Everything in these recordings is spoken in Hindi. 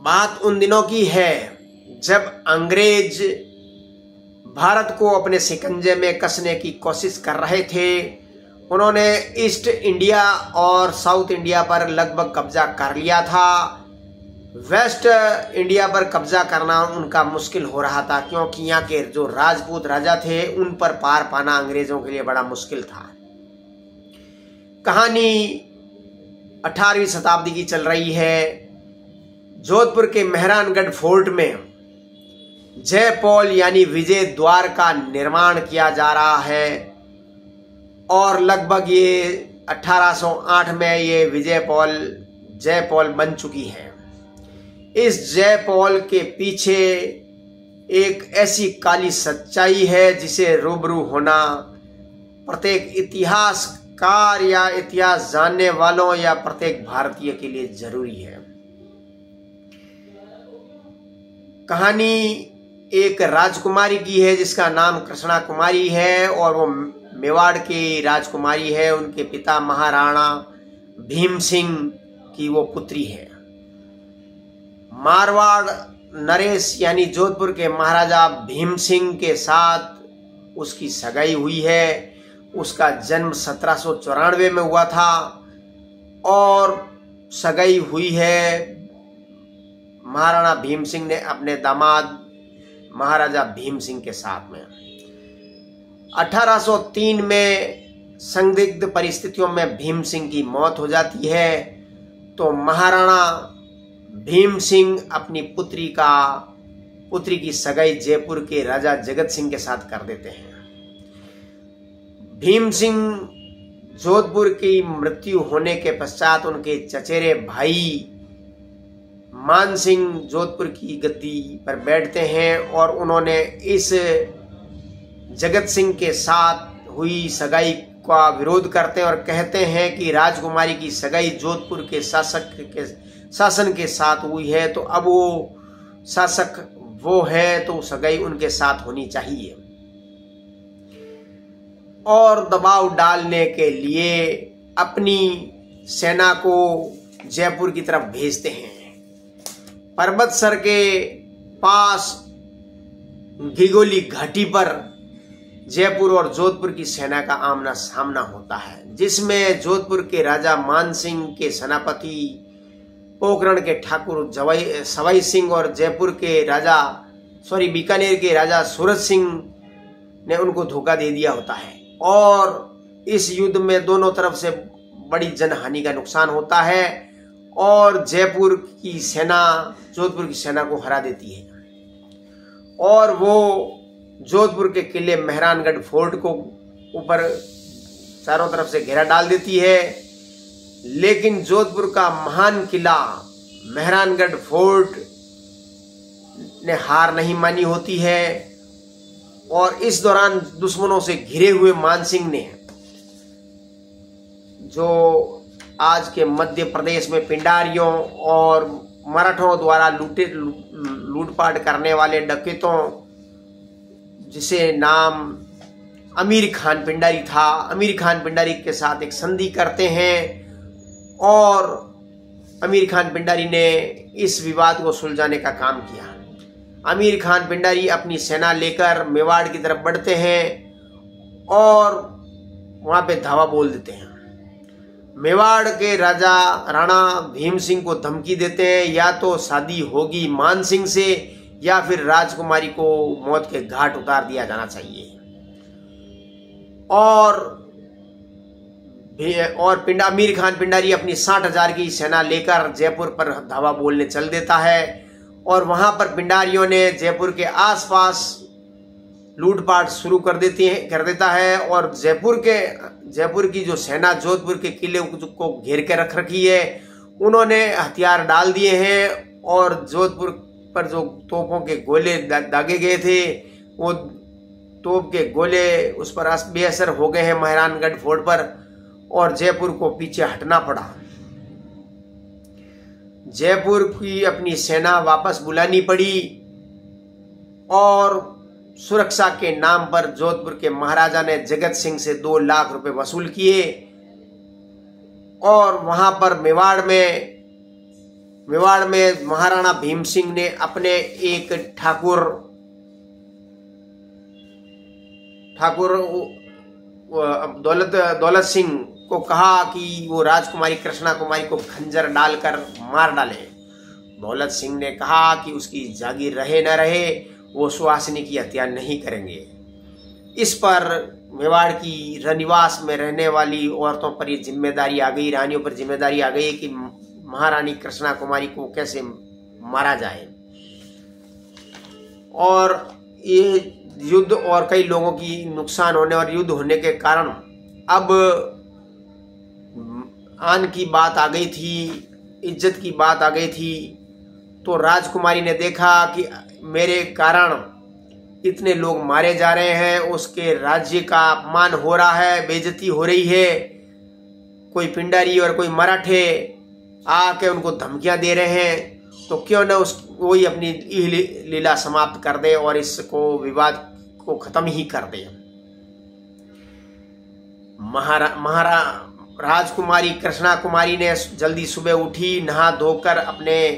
बात उन दिनों की है जब अंग्रेज भारत को अपने शिकंजे में कसने की कोशिश कर रहे थे। उन्होंने ईस्ट इंडिया और साउथ इंडिया पर लगभग कब्जा कर लिया था। वेस्ट इंडिया पर कब्जा करना उनका मुश्किल हो रहा था, क्योंकि यहाँ के जो राजपूत राजा थे उन पर पार पाना अंग्रेजों के लिए बड़ा मुश्किल था। कहानी 18वीं शताब्दी की चल रही है। जोधपुर के मेहरानगढ़ फोर्ट में जय पॉल यानी विजय द्वार का निर्माण किया जा रहा है और लगभग ये 1808 में ये जय पॉल बन चुकी है। इस जय पॉल के पीछे एक ऐसी काली सच्चाई है जिसे रूबरू होना प्रत्येक इतिहासकार या इतिहास जानने वालों या प्रत्येक भारतीय के लिए जरूरी है। कहानी एक राजकुमारी की है जिसका नाम कृष्णा कुमारी है और वो मेवाड़ की राजकुमारी है। उनके पिता महाराणा भीम सिंह की वो पुत्री है। मारवाड़ नरेश यानी जोधपुर के महाराजा भीम सिंह के साथ उसकी सगाई हुई है। उसका जन्म 1794 में हुआ था और सगाई हुई है महाराणा भीम सिंह ने अपने दामाद महाराजा भीम सिंह के साथ में। 1803 में संदिग्ध परिस्थितियों में भीम सिंह की मौत हो जाती है, तो महाराणा भीम सिंह अपनी पुत्री की सगाई जयपुर के राजा जगत सिंह के साथ कर देते हैं। भीम सिंह जोधपुर की मृत्यु होने के पश्चात उनके चचेरे भाई मान सिंह जोधपुर की गद्दी पर बैठते हैं और उन्होंने इस जगत सिंह के साथ हुई सगाई का विरोध करते हैं और कहते हैं कि राजकुमारी की सगाई जोधपुर के शासन के साथ हुई है, तो अब वो शासक वो है तो सगाई उनके साथ होनी चाहिए। और दबाव डालने के लिए अपनी सेना को जयपुर की तरफ भेजते हैं। पर्वतसर के पास घिगोली घाटी पर जयपुर और जोधपुर की सेना का आमना सामना होता है, जिसमें जोधपुर के राजा मान सिंह के सेनापति पोखरण के ठाकुर सवाई सिंह और बीकानेर के राजा सूरज सिंह ने उनको धोखा दे दिया होता है और इस युद्ध में दोनों तरफ से बड़ी जनहानि का नुकसान होता है और जयपुर की सेना जोधपुर की सेना को हरा देती है और वो जोधपुर के किले मेहरानगढ़ फोर्ट को ऊपर चारों तरफ से घेरा डाल देती है। लेकिन जोधपुर का महान किला मेहरानगढ़ फोर्ट ने हार नहीं मानी होती है और इस दौरान दुश्मनों से घिरे हुए मानसिंह ने, जो आज के मध्य प्रदेश में पिंडारियों और मराठों द्वारा लूटपाट करने वाले डकैतों, जिसे नाम अमीर खान पिंडारी था, अमीर खान पिंडारी के साथ एक संधि करते हैं और अमीर खान पिंडारी ने इस विवाद को सुलझाने का काम किया। अमीर खान पिंडारी अपनी सेना लेकर मेवाड़ की तरफ बढ़ते हैं और वहां पे धावा बोल देते हैं। मेवाड़ के राजा राणा भीम सिंह को धमकी देते हैं या तो शादी होगी मान सिंह से या फिर राजकुमारी को मौत के घाट उतार दिया जाना चाहिए। और अमीर खान पिंडारी अपनी 60,000 की सेना लेकर जयपुर पर धावा बोलने चल देता है और वहां पर पिंडारियों ने जयपुर के आसपास लूटपाट शुरू कर देता है और जयपुर की जो सेना जोधपुर के किले को घेर के रख रखी है, उन्होंने हथियार डाल दिए हैं और जोधपुर पर जो तोपों के गोले दागे गए थे वो तोप के गोले उस पर बेअसर हो गए हैं मेहरानगढ़ फोर्ट पर और जयपुर को पीछे हटना पड़ा। जयपुर की अपनी सेना वापस बुलानी पड़ी और सुरक्षा के नाम पर जोधपुर के महाराजा ने जगत सिंह से 2 लाख रुपए वसूल किए और वहां पर मेवाड़ में मेवाड़ में महाराणा भीम सिंह ने अपने एक ठाकुर दौलत सिंह को कहा कि वो राजकुमारी कृष्णा कुमारी को खंजर डालकर मार डाले। दौलत सिंह ने कहा कि उसकी जागीर रहे न रहे, वो सुहासिनी की हत्या नहीं करेंगे। इस पर मेवाड़ की रनिवास में रहने वाली औरतों पर ये जिम्मेदारी आ गई, रानियों पर जिम्मेदारी आ गई कि महारानी कृष्णा कुमारी को कैसे मारा जाए। और ये युद्ध और कई लोगों की नुकसान होने और युद्ध होने के कारण अब आन की बात आ गई थी, इज्जत की बात आ गई थी। तो राजकुमारी ने देखा कि मेरे कारण इतने लोग मारे जा रहे हैं, उसके राज्य का अपमान हो रहा है, बेइज्जती हो रही है, कोई पिंडारी और कोई मराठे आके उनको धमकियां दे रहे हैं, तो क्यों न वही अपनी लीला समाप्त कर दे और इसको विवाद को खत्म ही कर दे। राजकुमारी कृष्णा कुमारी ने जल्दी सुबह उठी, नहा धोकर अपने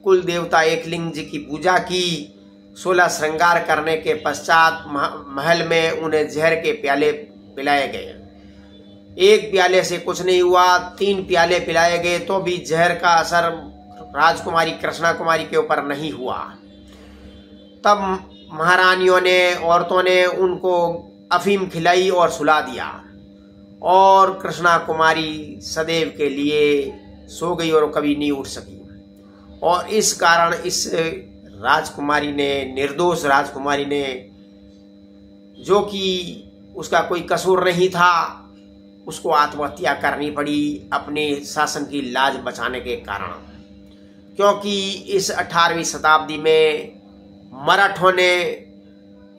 कुल देवता एकलिंग जी की पूजा की। 16 श्रृंगार करने के पश्चात महल में उन्हें जहर के प्याले पिलाए गए। एक प्याले से कुछ नहीं हुआ, 3 प्याले पिलाए गए तो भी जहर का असर राजकुमारी कृष्णा कुमारी के ऊपर नहीं हुआ। तब महारानियों ने, औरतों ने उनको अफीम खिलाई और सुला दिया और कृष्णा कुमारी सदैव के लिए सो गई और कभी नहीं उठ सकी। और इस कारण इस राजकुमारी ने, निर्दोष राजकुमारी ने, जो कि उसका कोई कसूर नहीं था, उसको आत्महत्या करनी पड़ी अपने शासन की लाज बचाने के कारण। क्योंकि इस 18वीं शताब्दी में मराठों ने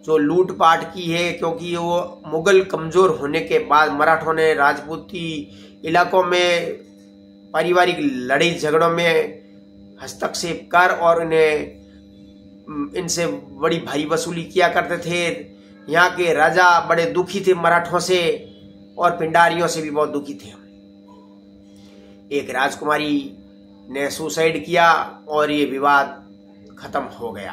जो लूटपाट की है, क्योंकि वो मुगल कमजोर होने के बाद मराठों ने राजपूती इलाकों में पारिवारिक लड़ाई झगड़ों में हस्तक्षेप कर और इनसे बड़ी भारी वसूली किया करते थे। यहाँ के राजा बड़े दुखी थे मराठों से और पिंडारियों से भी बहुत दुखी थे। एक राजकुमारी ने सुसाइड किया और ये विवाद खत्म हो गया।